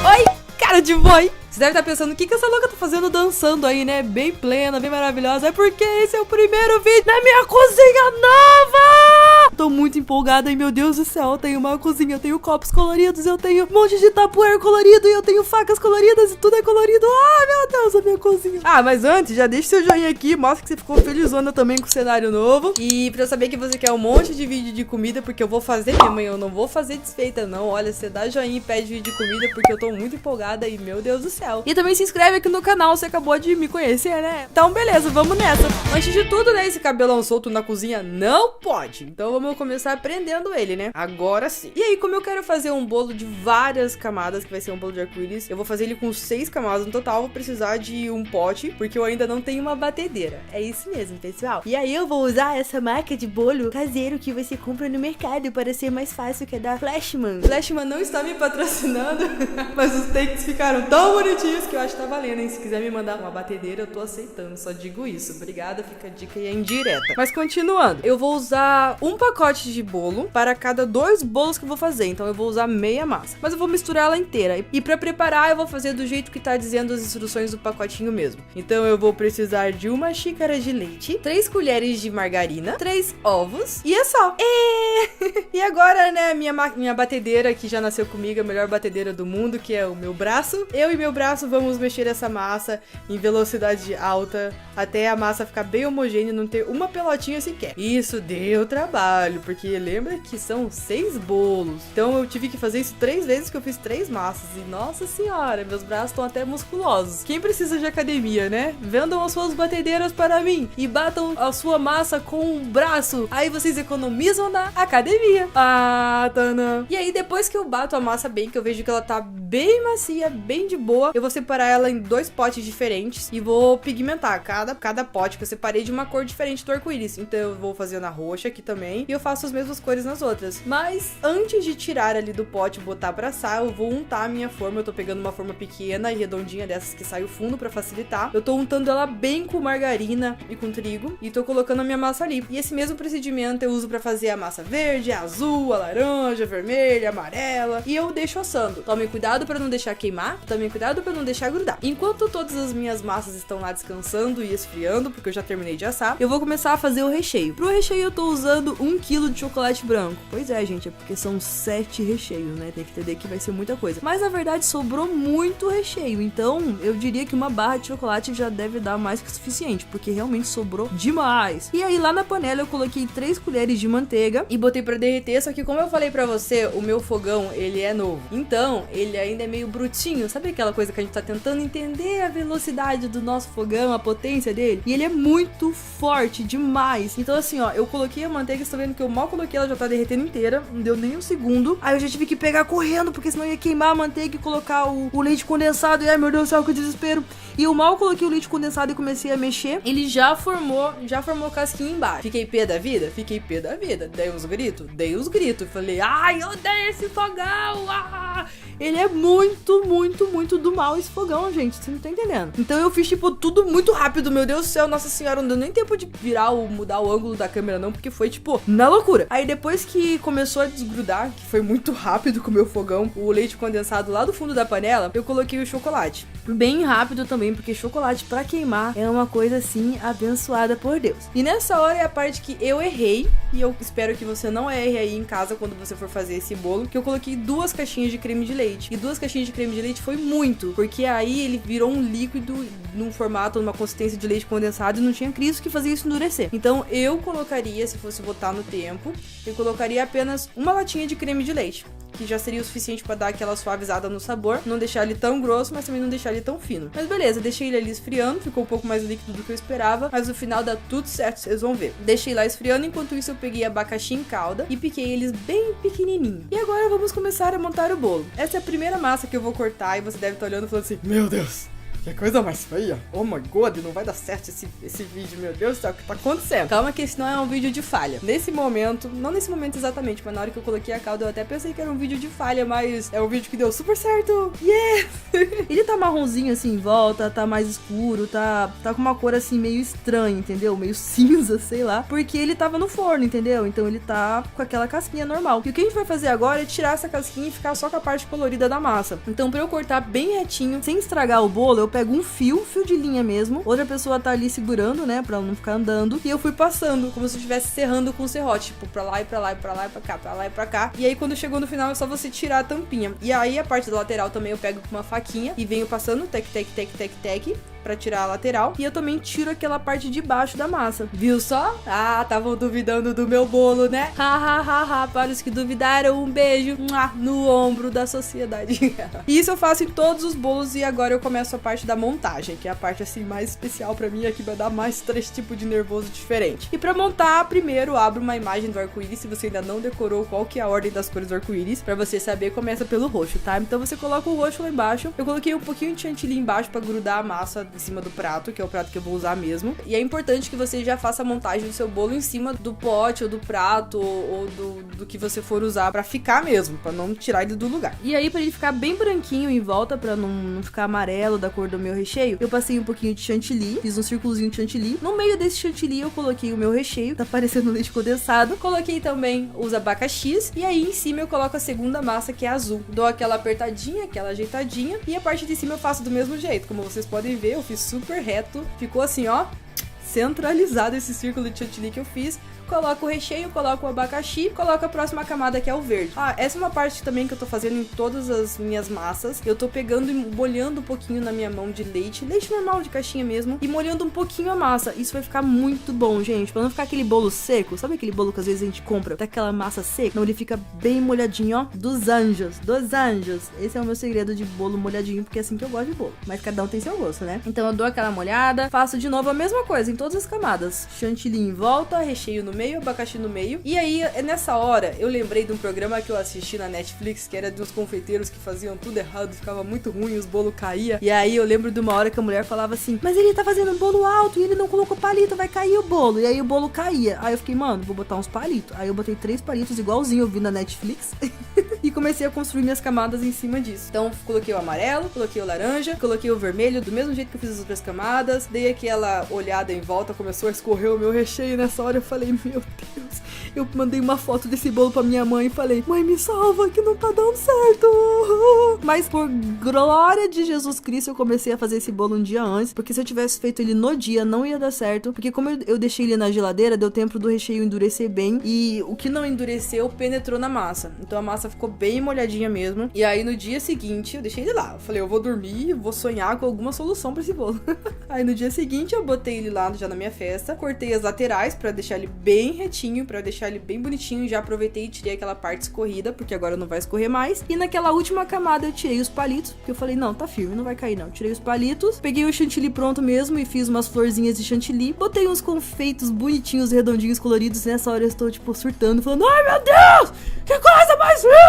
Oi, cara de boy! Você deve estar pensando, o que essa louca tá fazendo dançando aí, né? Bem plena, bem maravilhosa. É porque esse é o primeiro vídeo da minha cozinha nova! Tô muito empolgada e, meu Deus do céu, eu tenho uma cozinha, eu tenho copos coloridos, eu tenho um monte de tapuer colorido e eu tenho facas coloridas e tudo é colorido. Ah, meu Deus, a minha cozinha. Ah, mas antes, já deixa seu joinha aqui, mostra que você ficou felizona também com o cenário novo. E pra eu saber que você quer um monte de vídeo de comida, porque eu vou fazer mesmo, eu não vou fazer desfeita não. Olha, você dá joinha e pede vídeo de comida, porque eu tô muito empolgada e, meu Deus do céu. E também se inscreve aqui no canal, você acabou de me conhecer, né? Então beleza, vamos nessa. Antes de tudo, né, esse cabelão solto na cozinha não pode. Então vamos começar prendendo ele, né? Agora sim. E aí, como eu quero fazer um bolo de várias camadas, que vai ser um bolo de arco-íris, eu vou fazer ele com 6 camadas no total. Vou precisar de um pote, porque eu ainda não tenho uma batedeira. É isso mesmo, pessoal. E aí eu vou usar essa marca de bolo caseiro que você compra no mercado para ser mais fácil, que é da Flashman. Flashman não está me patrocinando, mas os takes ficaram tão bonitinhos que eu acho que tá valendo, hein? Se quiser me mandar uma batedeira, eu tô aceitando, só digo isso. Obrigada, fica a dica e é indireta. Mas continuando, eu vou usar um pacote de bolo para cada 2 bolos que eu vou fazer, então eu vou usar meia massa. Mas eu vou misturar ela inteira. E pra preparar, eu vou fazer do jeito que tá dizendo as instruções do pacotinho mesmo. Então eu vou precisar de 1 xícara de leite, 3 colheres de margarina, 3 ovos e é só. E agora, né, minha batedeira, que já nasceu comigo, a melhor batedeira do mundo, que é o meu braço. Eu e meu braço vamos mexer essa massa em velocidade alta até a massa ficar bem homogênea e não ter uma pelotinha sequer. Isso deu trabalho, porque lembra que são 6 bolos. Então eu tive que fazer isso 3 vezes, que eu fiz 3 massas. E nossa senhora, meus braços estão até musculosos. Quem precisa de academia, né? Vendam as suas batedeiras para mim e batam a sua massa com o braço. Aí vocês economizam na academia. Ah, Tana. E aí depois que eu bato a massa bem, que eu vejo que ela tá bem macia, bem de boa, eu vou separar ela em 2 potes diferentes e vou pigmentar cada pote que eu separei de uma cor diferente do arco-íris. Então eu vou fazer na roxa aqui também e eu faço as mesmas cores nas outras. Mas antes de tirar ali do pote e botar pra assar, eu vou untar a minha forma. Eu tô pegando uma forma pequena e redondinha dessas que sai o fundo pra facilitar. Eu tô untando ela bem com margarina e com trigo e tô colocando a minha massa ali. E esse mesmo procedimento eu uso pra fazer a massa verde, a azul, a laranja, a vermelha, a amarela e eu deixo assando. Tome cuidado pra não deixar queimar, tome cuidado pra não deixar grudar. Enquanto todas as minhas massas estão lá descansando e esfriando, porque eu já terminei de assar, eu vou começar a fazer o recheio. Pro recheio eu tô usando 1 kg de chocolate branco. Pois é, gente, é porque são 7 recheios, né? Tem que entender que vai ser muita coisa. Mas na verdade sobrou muito recheio, então eu diria que uma barra de chocolate já deve dar mais que o suficiente, porque realmente sobrou demais. E aí lá na panela eu coloquei 3 colheres de manteiga e botei pra derreter, só que como eu falei pra você, o meu fogão, ele é novo. Então, ele ainda é meio brutinho, sabe aquela coisa que a gente tá tentando entender a velocidade do nosso fogão, a potência dele? E ele é muito forte demais. Então assim, ó, eu coloquei a manteiga, vocês estão vendo que eu mal coloquei, ela já tá derretendo inteira, não deu nem um segundo. Aí eu já tive que pegar correndo, porque senão ia queimar a manteiga e colocar o leite condensado. E ai, meu Deus do céu, que desespero. E eu mal coloquei o leite condensado e comecei a mexer, ele já formou casquinha embaixo. Fiquei pé da vida? Fiquei pé da vida. Dei uns gritos? Dei uns gritos. Falei, ai, eu odeio esse fogão, ah! Ele é muito, muito, muito do mal esse fogão, gente, você não tá entendendo. Então eu fiz, tipo, tudo muito rápido, meu Deus do céu, nossa senhora, não deu nem tempo de virar ou mudar o ângulo da câmera não, porque foi, tipo, na loucura. Aí depois que começou a desgrudar, que foi muito rápido com o meu fogão, o leite condensado lá do fundo da panela, eu coloquei o chocolate. Bem rápido também, porque chocolate pra queimar é uma coisa, assim, abençoada por Deus. E nessa hora é a parte que eu errei, e eu espero que você não erre aí em casa quando você for fazer esse bolo, que eu coloquei 2 caixinhas de creme de leite. E 2 caixinhas de creme de leite foi muito, porque aí ele virou um líquido num formato, numa consistência de leite condensado e não tinha Cristo que fazia isso endurecer. Então eu colocaria, se fosse botar no tempo, eu colocaria apenas uma latinha de creme de leite, que já seria o suficiente pra dar aquela suavizada no sabor, não deixar ele tão grosso, mas também não deixar ele tão fino. Mas beleza, deixei ele ali esfriando, ficou um pouco mais líquido do que eu esperava, mas no final dá tudo certo, vocês vão ver. Deixei lá esfriando, enquanto isso eu peguei abacaxi em calda e piquei eles bem pequenininho. E agora vamos começar a montar o bolo. Essa é a primeira massa que eu vou cortar e você deve estar olhando e falando assim, meu Deus, Que coisa mais feia. Oh my god, não vai dar certo esse vídeo, meu Deus do céu, o que tá acontecendo? Calma que esse não é um vídeo de falha. Nesse momento, não nesse momento exatamente, mas na hora que eu coloquei a cauda eu até pensei que era um vídeo de falha, mas é um vídeo que deu super certo. Yeah! Ele tá marronzinho assim em volta, tá mais escuro, tá com uma cor assim meio estranha, entendeu? Meio cinza, sei lá, porque ele tava no forno, entendeu? Então ele tá com aquela casquinha normal. E o que a gente vai fazer agora é tirar essa casquinha e ficar só com a parte colorida da massa. Então pra eu cortar bem retinho, sem estragar o bolo, eu pego um fio de linha mesmo. Outra pessoa tá ali segurando, né, pra ela não ficar andando. E eu fui passando, como se eu estivesse serrando com o serrote, tipo, pra lá e pra lá e pra lá e pra cá, pra lá e pra cá. E aí quando chegou no final é só você tirar a tampinha. E aí a parte da lateral também eu pego com uma faquinha e venho passando, tec, tec, tec, tec, tec, pra tirar a lateral. E eu também tiro aquela parte de baixo da massa. Viu só? Ah, estavam duvidando do meu bolo, né? Ha, ha, ha, ha. Para os que duvidaram, um beijo no ombro da sociedade. E isso eu faço em todos os bolos. E agora eu começo a parte da montagem, que é a parte assim mais especial pra mim. Aqui vai dar mais 3 tipos de nervoso diferente. E pra montar, primeiro abro uma imagem do arco-íris. Se você ainda não decorou qual que é a ordem das cores do arco-íris, pra você saber, começa pelo roxo, tá? Então você coloca o roxo lá embaixo. Eu coloquei um pouquinho de chantilly embaixo pra grudar a massa em cima do prato, que é o prato que eu vou usar mesmo. E é importante que você já faça a montagem do seu bolo em cima do pote ou do prato ou do que você for usar pra ficar mesmo, pra não tirar ele do lugar. E aí, pra ele ficar bem branquinho em volta, pra não ficar amarelo da cor do meu recheio, eu passei um pouquinho de chantilly, fiz um círculozinho de chantilly. No meio desse chantilly eu coloquei o meu recheio, tá parecendo leite condensado. Coloquei também os abacaxis e aí em cima eu coloco a segunda massa, que é azul. Dou aquela apertadinha, aquela ajeitadinha e a parte de cima eu faço do mesmo jeito. Como vocês podem ver, eu fiz super reto, ficou assim, ó, centralizado esse círculo de chantilly que eu fiz. Coloco o recheio, coloco o abacaxi, coloco a próxima camada, que é o verde. Ah, essa é uma parte também que eu tô fazendo em todas as minhas massas. Eu tô pegando e molhando um pouquinho na minha mão de leite normal, de caixinha mesmo, e molhando um pouquinho a massa. Isso vai ficar muito bom, gente, pra não ficar aquele bolo seco. Sabe aquele bolo que às vezes a gente compra, daquela massa seca? Não, ele fica bem molhadinho, ó, dos anjos. Esse é o meu segredo de bolo molhadinho, porque é assim que eu gosto de bolo. Mas cada um tem seu gosto, né? Então eu dou aquela molhada, faço de novo a mesma coisa em todas as camadas. Chantilly em volta, recheio no meio, abacaxi no meio. E aí, nessa hora, eu lembrei de um programa que eu assisti na Netflix, que era de uns confeiteiros que faziam tudo errado, ficava muito ruim, os bolos caíam. E aí eu lembro de uma hora que a mulher falava assim, mas ele tá fazendo um bolo alto e ele não colocou palito, vai cair o bolo. E aí o bolo caía. Aí eu fiquei, mano, vou botar uns palitos. Aí eu botei 3 palitos igualzinho eu vi na Netflix. E comecei a construir minhas camadas em cima disso. Então, coloquei o amarelo, coloquei o laranja, coloquei o vermelho, do mesmo jeito que eu fiz as outras camadas. Dei aquela olhada em volta, começou a escorrer o meu recheio. Nessa hora eu falei, meu Deus. Eu mandei uma foto desse bolo pra minha mãe e falei, mãe, me salva que não tá dando certo. Mas por glória de Jesus Cristo, eu comecei a fazer esse bolo um dia antes, porque se eu tivesse feito ele no dia, não ia dar certo, porque como eu deixei ele na geladeira, deu tempo do recheio endurecer bem, e o que não endureceu penetrou na massa. Então a massa ficou bem molhadinha mesmo. E aí no dia seguinte, eu deixei ele lá. Eu falei, eu vou dormir, vou sonhar com alguma solução pra esse bolo. Aí no dia seguinte, eu botei ele lá já na minha festa, cortei as laterais pra deixar ele bem retinho, pra deixar ele bem bonitinho. Já aproveitei e tirei aquela parte escorrida, porque agora não vai escorrer mais. E naquela última camada eu tirei os palitos, porque eu falei, não, tá firme, não vai cair não. Tirei os palitos, peguei o chantilly pronto mesmo e fiz umas florzinhas de chantilly. Botei uns confeitos bonitinhos, redondinhos, coloridos. Nessa hora eu estou, tipo, surtando, falando, ai meu Deus, que coisa mais linda!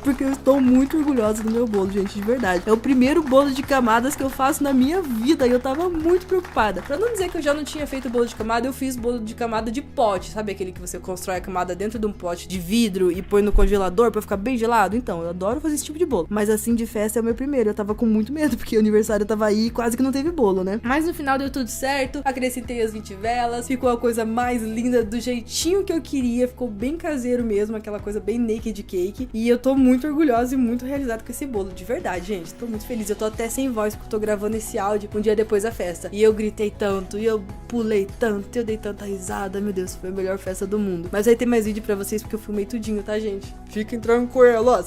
Porque eu estou muito orgulhosa do meu bolo, gente, de verdade. É o primeiro bolo de camadas que eu faço na minha vida e eu tava muito preocupada. Pra não dizer que eu já não tinha feito bolo de camada, eu fiz bolo de camada de pote. Sabe aquele que você constrói a camada dentro de um pote de vidro e põe no congelador pra ficar bem gelado? Então, eu adoro fazer esse tipo de bolo. Mas assim, de festa é o meu primeiro. Eu tava com muito medo, porque o aniversário tava aí e quase que não teve bolo, né? Mas no final deu tudo certo. Acrescentei as 20 velas. Ficou a coisa mais linda, do jeitinho que eu queria. Ficou bem caseiro mesmo, aquela coisa bem naked cake. E eu tô muito orgulhosa e muito realizada com esse bolo, de verdade, gente. Tô muito feliz. Eu tô até sem voz, porque eu tô gravando esse áudio um dia depois da festa. E eu gritei tanto, e eu pulei tanto, e eu dei tanta risada. Meu Deus, foi a melhor festa do mundo. Mas vai ter mais vídeo pra vocês, porque eu filmei tudinho, tá, gente? Fiquem tranquilos.